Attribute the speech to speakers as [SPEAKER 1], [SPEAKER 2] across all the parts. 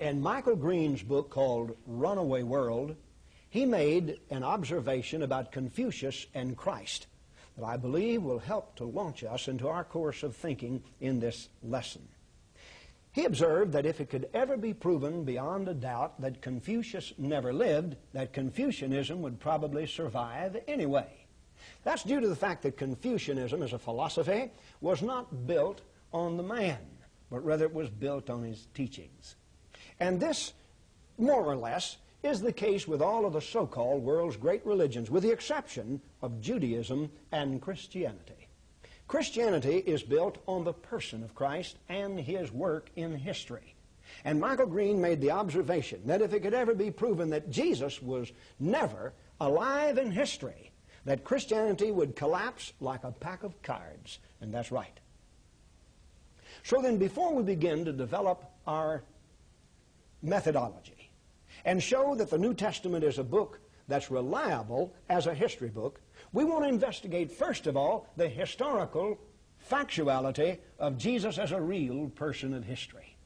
[SPEAKER 1] In Michael Green's book called Runaway World, he made an observation about Confucius and Christ that I believe will help to launch us into our course of thinking in this lesson. He observed that if it could ever be proven beyond a doubt that Confucius never lived, that Confucianism would probably survive anyway. That's due to the fact that Confucianism as a philosophy was not built on the man, but rather it was built on his teachings. And this, more or less, is the case with all of the so-called world's great religions, with the exception of Judaism and Christianity. Christianity is built on the person of Christ and his work in history. And Michael Green made the observation that if it could ever be proven that Jesus was never alive in history, that Christianity would collapse like a pack of cards. And that's right. So then, before we begin to develop our methodology and show that the New Testament is a book that's reliable as a history book, we want to investigate, first of all, the historical factuality of Jesus as a real person of history.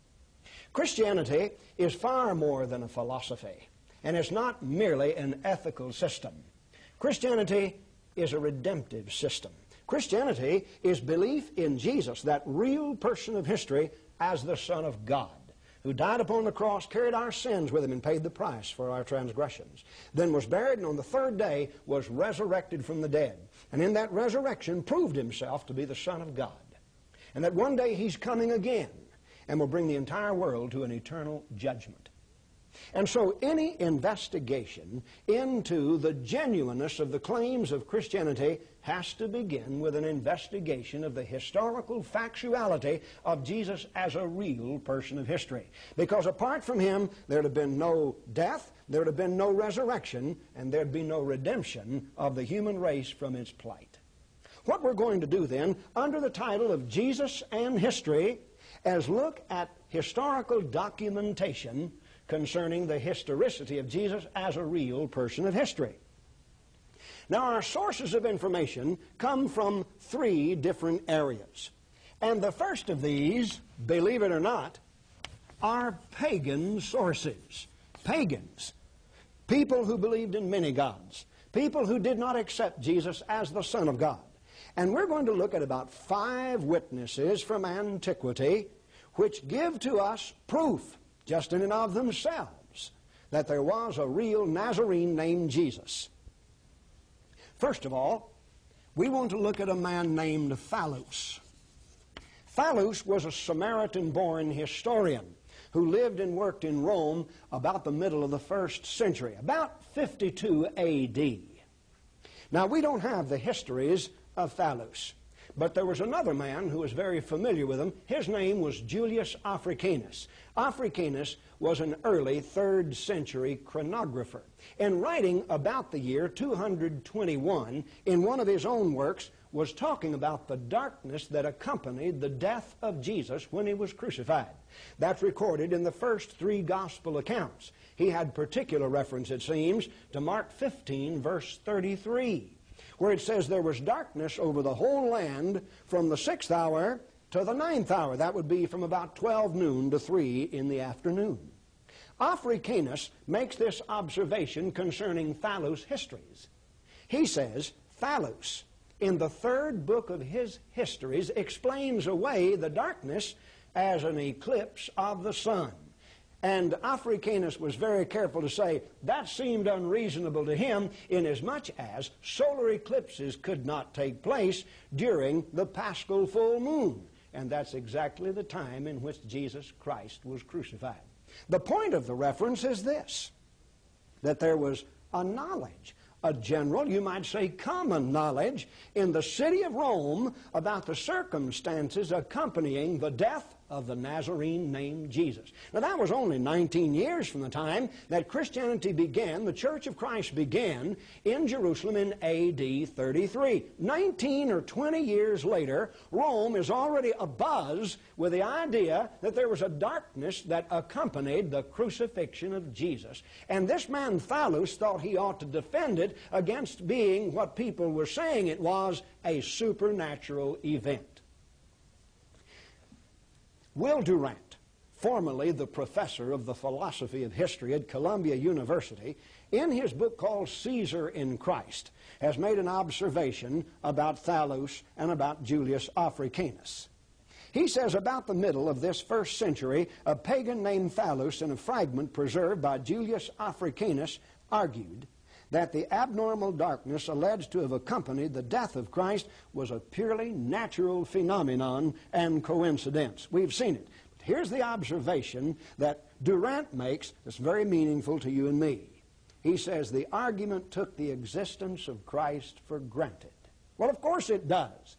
[SPEAKER 1] Christianity is far more than a philosophy, and it's not merely an ethical system. Christianity is a redemptive system. Christianity is belief in Jesus, that real person of history, as the Son of God, who died upon the cross, carried our sins with him, and paid the price for our transgressions. Then was buried, and on the third day was resurrected from the dead. And in that resurrection proved himself to be the Son of God. And that one day he's coming again and will bring the entire world to an eternal judgment. And so any investigation into the genuineness of the claims of Christianity has to begin with an investigation of the historical factuality of Jesus as a real person of history. Because apart from him, there'd have been no death, there'd have been no resurrection, and there'd be no redemption of the human race from its plight. What we're going to do then, under the title of Jesus and History, is look at historical documentation concerning the historicity of Jesus as a real person of history. Now, our sources of information come from three different areas. And the first of these, believe it or not, are pagan sources. Pagans. People who believed in many gods. People who did not accept Jesus as the Son of God. And we're going to look at about 5 witnesses from antiquity which give to us proof, just in and of themselves, that there was a real Nazarene named Jesus. First of all, we want to look at a man named Thallus. Thallus was a Samaritan-born historian who lived and worked in Rome about the middle of the 1st century, about 52 A.D. Now, we don't have the histories of Thallus, but there was another man who was very familiar with him. His name was Julius Africanus. Africanus was an early 3rd century chronographer. In writing about the year 221, in one of his own works, was talking about the darkness that accompanied the death of Jesus when he was crucified. That's recorded in the first 3 gospel accounts. He had particular reference, it seems, to Mark 15, verse 33. Where it says there was darkness over the whole land from the 6th hour to the 9th hour. That would be from about 12 noon to 3 in the afternoon. Africanus makes this observation concerning Thallus' histories. He says, Thallus, in the 3rd book of his histories, explains away the darkness as an eclipse of the sun. And Africanus was very careful to say that seemed unreasonable to him, inasmuch as solar eclipses could not take place during the Paschal full moon. And that's exactly the time in which Jesus Christ was crucified. The point of the reference is this, that there was a knowledge, a general, you might say common knowledge, in the city of Rome about the circumstances accompanying the death of the Nazarene named Jesus. Now, that was only 19 years from the time that Christianity began, the Church of Christ began in Jerusalem in A.D. 33. 19 or 20 years later, Rome is already abuzz with the idea that there was a darkness that accompanied the crucifixion of Jesus. And this man Thallus thought he ought to defend it against being what people were saying it was, a supernatural event. Will Durant, formerly the professor of the philosophy of history at Columbia University, in his book called Caesar in Christ, has made an observation about Thallus and about Julius Africanus. He says about the middle of this first century, a pagan named Thallus, in a fragment preserved by Julius Africanus, argued that the abnormal darkness alleged to have accompanied the death of Christ was a purely natural phenomenon and coincidence. We've seen it. But here's the observation that Durant makes that's very meaningful to you and me. He says the argument took the existence of Christ for granted. Well, of course it does.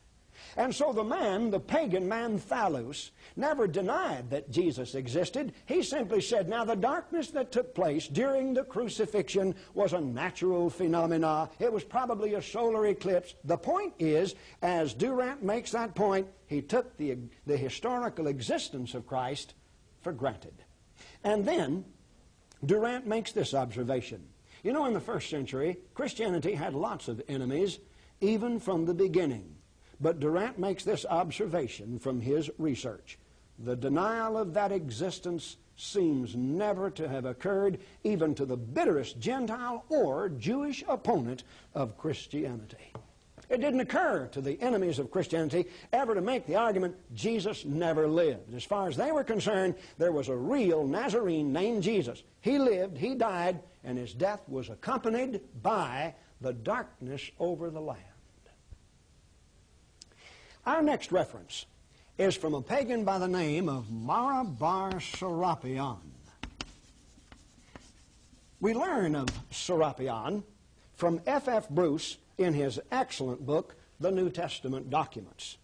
[SPEAKER 1] And so the pagan man Thallus, never denied that Jesus existed. He simply said, now the darkness that took place during the crucifixion was a natural phenomena. It was probably a solar eclipse. The point is, as Durant makes that point, he took the historical existence of Christ for granted. And then Durant makes this observation. You know, in the first century, Christianity had lots of enemies, even from the beginning. But Durant makes this observation from his research. The denial of that existence seems never to have occurred even to the bitterest Gentile or Jewish opponent of Christianity. It didn't occur to the enemies of Christianity ever to make the argument Jesus never lived. As far as they were concerned, there was a real Nazarene named Jesus. He lived, he died, and his death was accompanied by the darkness over the land. Our next reference is from a pagan by the name of Mara bar Serapion. We learn of Serapion from F.F. Bruce in his excellent book, The New Testament Documents.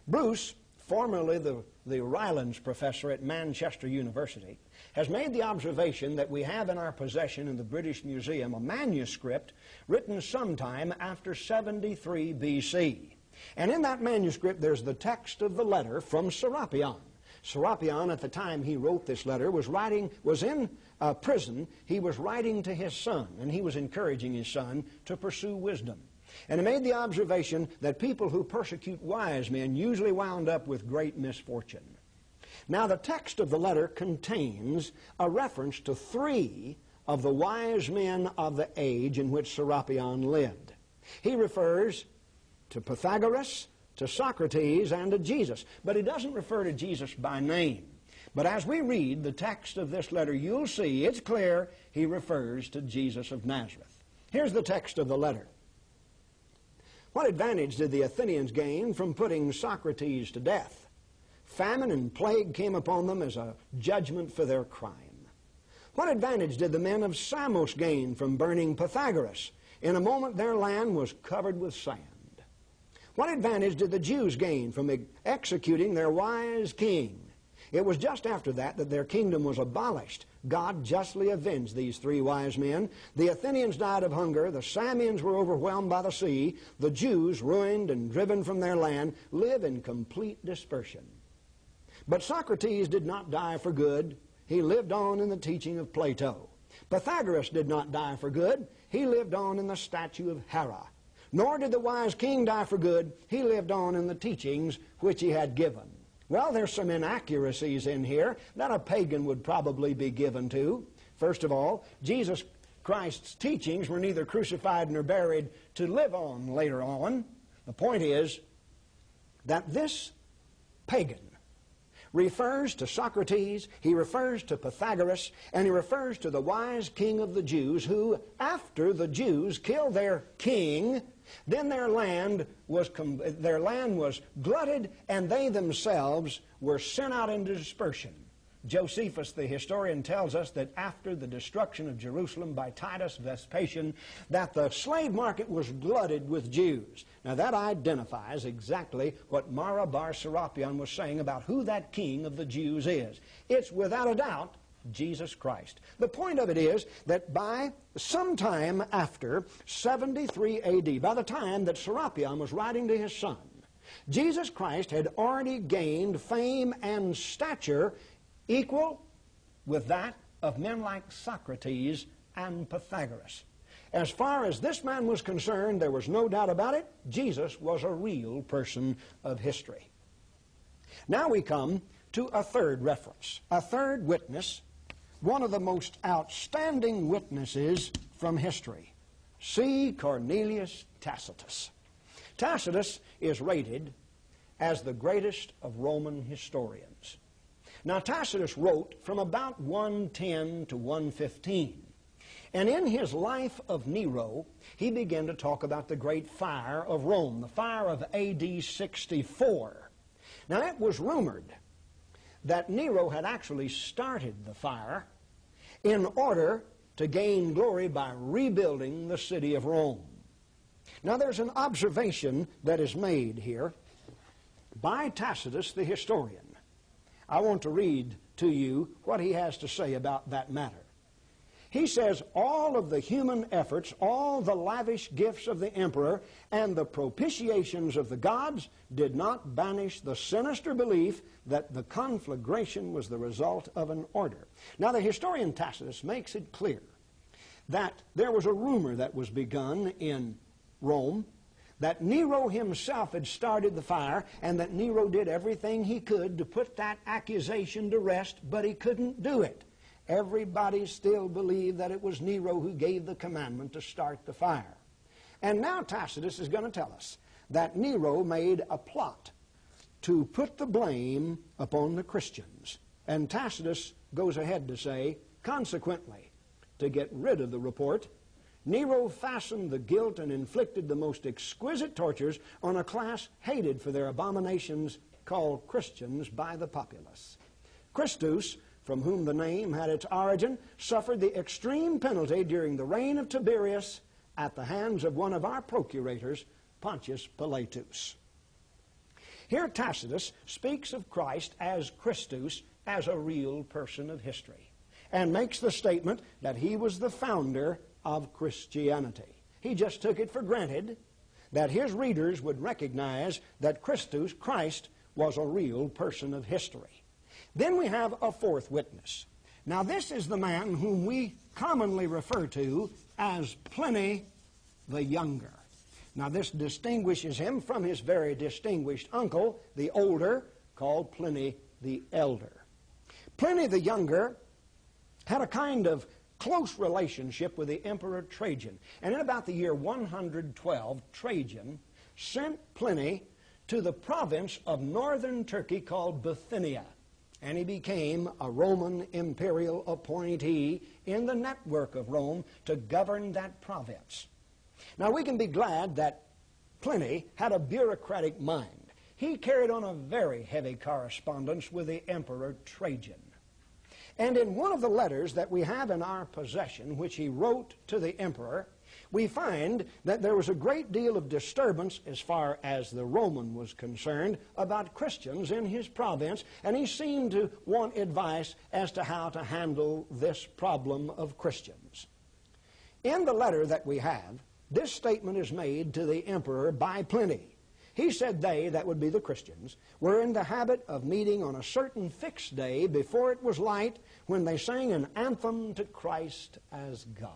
[SPEAKER 1] Bruce, formerly the Rylands professor at Manchester University, has made the observation that we have in our possession in the British Museum a manuscript written sometime after 73 B.C. And in that manuscript there's the text of the letter from Serapion. Serapion, at the time he wrote this letter, was in prison. He was writing to his son, and he was encouraging his son to pursue wisdom. And he made the observation that people who persecute wise men usually wound up with great misfortune. Now, the text of the letter contains a reference to 3 of the wise men of the age in which Serapion lived. He refers to Pythagoras, to Socrates, and to Jesus. But he doesn't refer to Jesus by name. But as we read the text of this letter, you'll see it's clear he refers to Jesus of Nazareth. Here's the text of the letter. What advantage did the Athenians gain from putting Socrates to death? Famine and plague came upon them as a judgment for their crime. What advantage did the men of Samos gain from burning Pythagoras? In a moment their land was covered with sand. What advantage did the Jews gain from executing their wise king? It was just after that their kingdom was abolished. God justly avenged these 3 wise men. The Athenians died of hunger. The Samians were overwhelmed by the sea. The Jews, ruined and driven from their land, live in complete dispersion. But Socrates did not die for good. He lived on in the teaching of Plato. Pythagoras did not die for good. He lived on in the statue of Hera. Nor did the wise king die for good. He lived on in the teachings which he had given. Well, there's some inaccuracies in here that a pagan would probably be given to. First of all, Jesus Christ's teachings were neither crucified nor buried to live on later on. The point is that this pagan refers to Socrates, he refers to Pythagoras, and he refers to the wise king of the Jews who, after the Jews killed their king, then their land was glutted, and they themselves were sent out into dispersion. Josephus, the historian, tells us that after the destruction of Jerusalem by Titus Vespasian, that the slave market was glutted with Jews. Now that identifies exactly what Mara bar Serapion was saying about who that king of the Jews is. It's without a doubt Jesus Christ. The point of it is that by some time after 73 A.D., by the time that Serapion was writing to his son, Jesus Christ had already gained fame and stature equal with that of men like Socrates and Pythagoras. As far as this man was concerned, there was no doubt about it, Jesus was a real person of history. Now we come to a third reference, a third witness, one of the most outstanding witnesses from history. C. Cornelius Tacitus. Tacitus is rated as the greatest of Roman historians. Now, Tacitus wrote from about 110 to 115. And in his life of Nero, he began to talk about the great fire of Rome, the fire of A.D. 64. Now, it was rumored that Nero had actually started the fire in order to gain glory by rebuilding the city of Rome. Now, there's an observation that is made here by Tacitus, the historian. I want to read to you what he has to say about that matter. He says, all of the human efforts, all the lavish gifts of the emperor, and the propitiations of the gods did not banish the sinister belief that the conflagration was the result of an order. Now, the historian Tacitus makes it clear that there was a rumor that was begun in Rome that Nero himself had started the fire, and that Nero did everything he could to put that accusation to rest, but he couldn't do it. Everybody still believed that it was Nero who gave the commandment to start the fire. And now Tacitus is going to tell us that Nero made a plot to put the blame upon the Christians. And Tacitus goes ahead to say, consequently, to get rid of the report, Nero fastened the guilt and inflicted the most exquisite tortures on a class hated for their abominations called Christians by the populace. Christus, from whom the name had its origin, suffered the extreme penalty during the reign of Tiberius at the hands of one of our procurators, Pontius Pilatus. Here Tacitus speaks of Christ as Christus, as a real person of history, and makes the statement that he was the founder of Christianity. He just took it for granted that his readers would recognize that Christ was a real person of history. Then we have a fourth witness. Now, this is the man whom we commonly refer to as Pliny the Younger. Now, this distinguishes him from his very distinguished uncle, the older, called Pliny the Elder. Pliny the Younger had a kind of close relationship with the Emperor Trajan. And in about the year 112, Trajan sent Pliny to the province of northern Turkey called Bithynia. And he became a Roman imperial appointee in the network of Rome to govern that province. Now, we can be glad that Pliny had a bureaucratic mind. He carried on a very heavy correspondence with the Emperor Trajan. And in one of the letters that we have in our possession, which he wrote to the emperor, we find that there was a great deal of disturbance as far as the Roman was concerned about Christians in his province, and he seemed to want advice as to how to handle this problem of Christians. In the letter that we have, this statement is made to the emperor by Pliny. He said they, that would be the Christians, were in the habit of meeting on a certain fixed day before it was light, when they sang an anthem to Christ as God.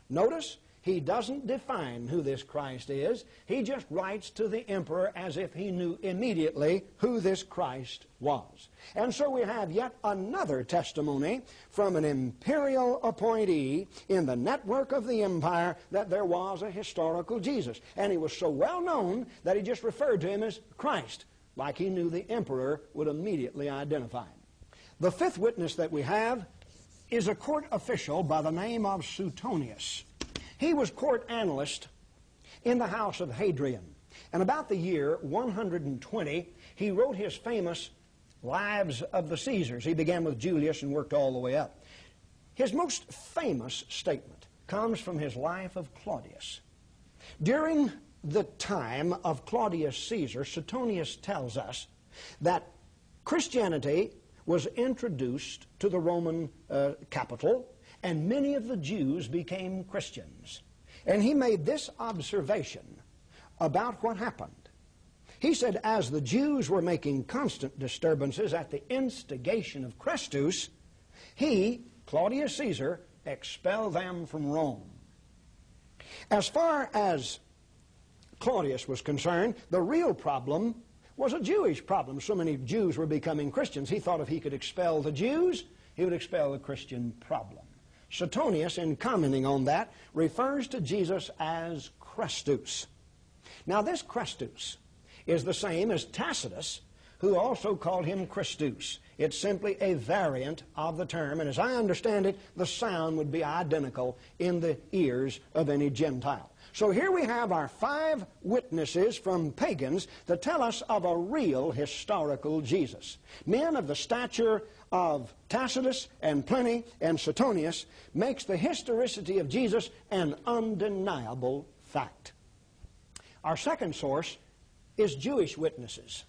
[SPEAKER 1] Notice, he doesn't define who this Christ is. He just writes to the emperor as if he knew immediately who this Christ was. And so we have yet another testimony from an imperial appointee in the network of the empire that there was a historical Jesus. And he was so well known that he just referred to him as Christ, like he knew the emperor would immediately identify him. The fifth witness that we have is a court official by the name of Suetonius. He was court analyst in the house of Hadrian. And about the year 120, he wrote his famous Lives of the Caesars. He began with Julius and worked all the way up. His most famous statement comes from his life of Claudius. During the time of Claudius Caesar, Suetonius tells us that Christianity was introduced to the Roman capital, and many of the Jews became Christians. And he made this observation about what happened. He said, as the Jews were making constant disturbances at the instigation of Christus, he, Claudius Caesar, expelled them from Rome. As far as Claudius was concerned, the real problem was a Jewish problem. So many Jews were becoming Christians. He thought if he could expel the Jews, he would expel the Christian problem. Suetonius, in commenting on that, refers to Jesus as Christus. Now, this Christus is the same as Tacitus, who also called him Christus. It's simply a variant of the term, and as I understand it, the sound would be identical in the ears of any Gentile. So here we have our 5 witnesses from pagans that tell us of a real historical Jesus. Men of the stature of Tacitus and Pliny and Suetonius makes the historicity of Jesus an undeniable fact. Our second source is Jewish witnesses.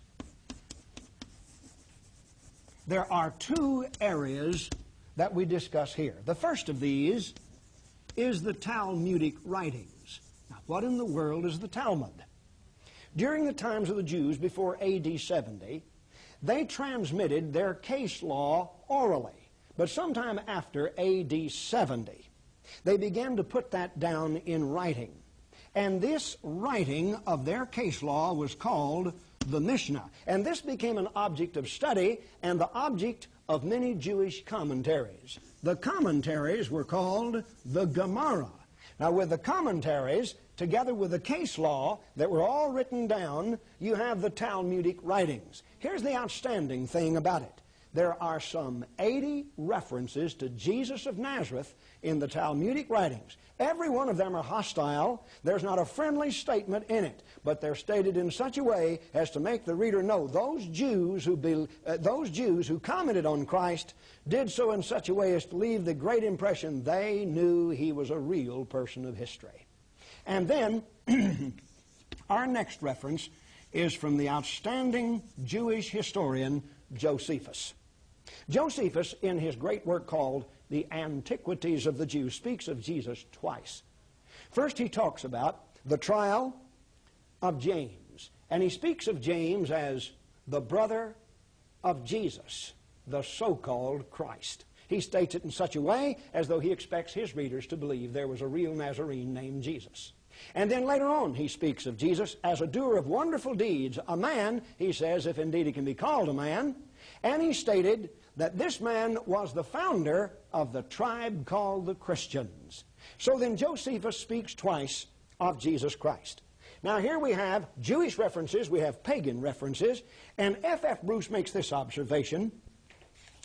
[SPEAKER 1] There are 2 areas that we discuss here. The first of these is the Talmudic writings. Now, what in the world is the Talmud? During the times of the Jews before AD 70, they transmitted their case law orally. But sometime after AD 70, they began to put that down in writing. And this writing of their case law was called the Mishnah. And this became an object of study and the object of many Jewish commentaries. The commentaries were called the Gemara. Now, with the commentaries, together with the case law that were all written down, you have the Talmudic writings. Here's the outstanding thing about it. There are some 80 references to Jesus of Nazareth in the Talmudic writings. Every one of them are hostile. There's not a friendly statement in it, but they're stated in such a way as to make the reader know those Jews who commented on Christ did so in such a way as to leave the great impression they knew he was a real person of history. And then our next reference is from the outstanding Jewish historian Josephus. Josephus, in his great work called The Antiquities of the Jews, speaks of Jesus twice. First, he talks about the trial of James, and he speaks of James as the brother of Jesus, the so-called Christ. He states it in such a way as though he expects his readers to believe there was a real Nazarene named Jesus. And then later on, he speaks of Jesus as a doer of wonderful deeds, a man, he says, if indeed he can be called a man. And he stated that this man was the founder of the tribe called the Christians. So then Josephus speaks twice of Jesus Christ. Now here we have Jewish references, we have pagan references, and F.F. Bruce makes this observation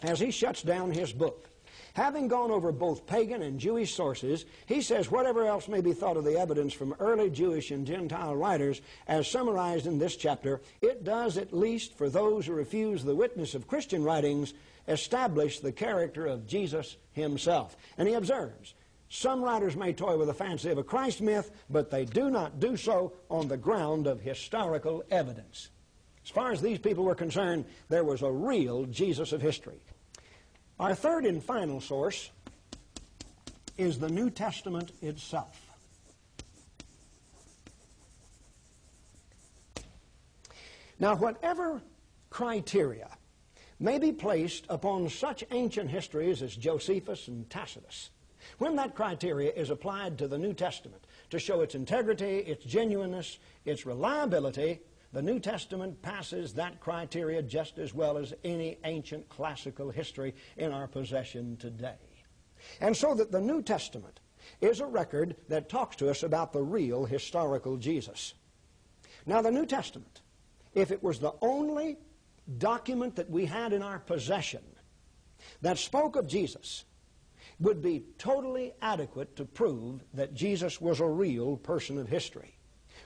[SPEAKER 1] as he shuts down his book. Having gone over both pagan and Jewish sources, he says whatever else may be thought of the evidence from early Jewish and Gentile writers as summarized in this chapter, it does, at least for those who refuse the witness of Christian writings, establish the character of Jesus himself. And he observes, some writers may toy with the fancy of a Christ myth, but they do not do so on the ground of historical evidence. As far as these people were concerned, there was a real Jesus of history. Our third and final source is the New Testament itself. Now, whatever criteria may be placed upon such ancient histories as Josephus and Tacitus, when that criteria is applied to the New Testament to show its integrity, its genuineness, its reliability, the New Testament passes that criteria just as well as any ancient classical history in our possession today. And so that the New Testament is a record that talks to us about the real historical Jesus. Now, the New Testament, if it was the only document that we had in our possession that spoke of Jesus, would be totally adequate to prove that Jesus was a real person of history.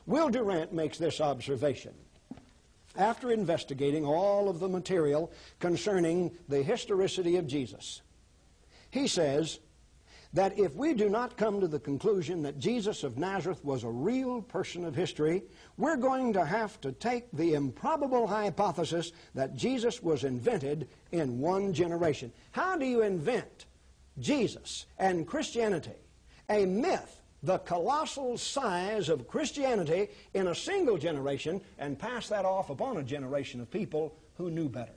[SPEAKER 1] Will Durant makes this observation. After investigating all of the material concerning the historicity of Jesus, he says that if we do not come to the conclusion that Jesus of Nazareth was a real person of history, we're going to have to take the improbable hypothesis that Jesus was invented in one generation. How do you invent Jesus and Christianity, a myth, the colossal size of Christianity in a single generation, and pass that off upon a generation of people who knew better?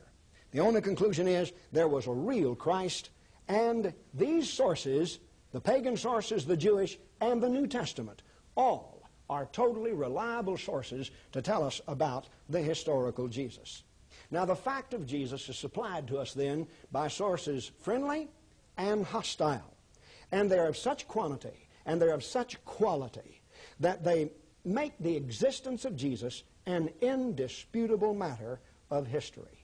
[SPEAKER 1] The only conclusion is there was a real Christ, and these sources, the pagan sources, the Jewish, and the New Testament, all are totally reliable sources to tell us about the historical Jesus. Now, the fact of Jesus is supplied to us then by sources friendly and hostile. And they're of such quantity and they're of such quality that they make the existence of Jesus an indisputable matter of history.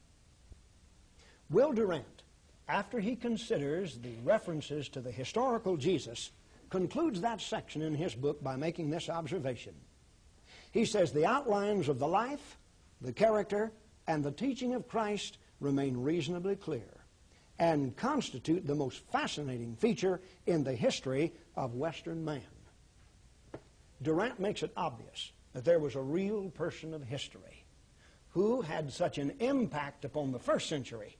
[SPEAKER 1] Will Durant, after he considers the references to the historical Jesus, concludes that section in his book by making this observation. He says, the outlines of the life, the character, and the teaching of Christ remain reasonably clear and constitute the most fascinating feature in the history of Western man. Durant makes it obvious that there was a real person of history who had such an impact upon the first century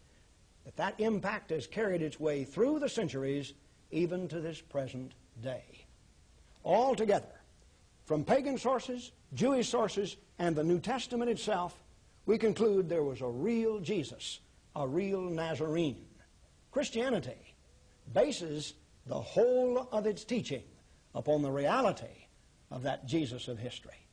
[SPEAKER 1] that that impact has carried its way through the centuries even to this present day. Altogether, from pagan sources, Jewish sources, and the New Testament itself, we conclude there was a real Jesus, a real Nazarene. Christianity bases the whole of its teaching upon the reality of that Jesus of history.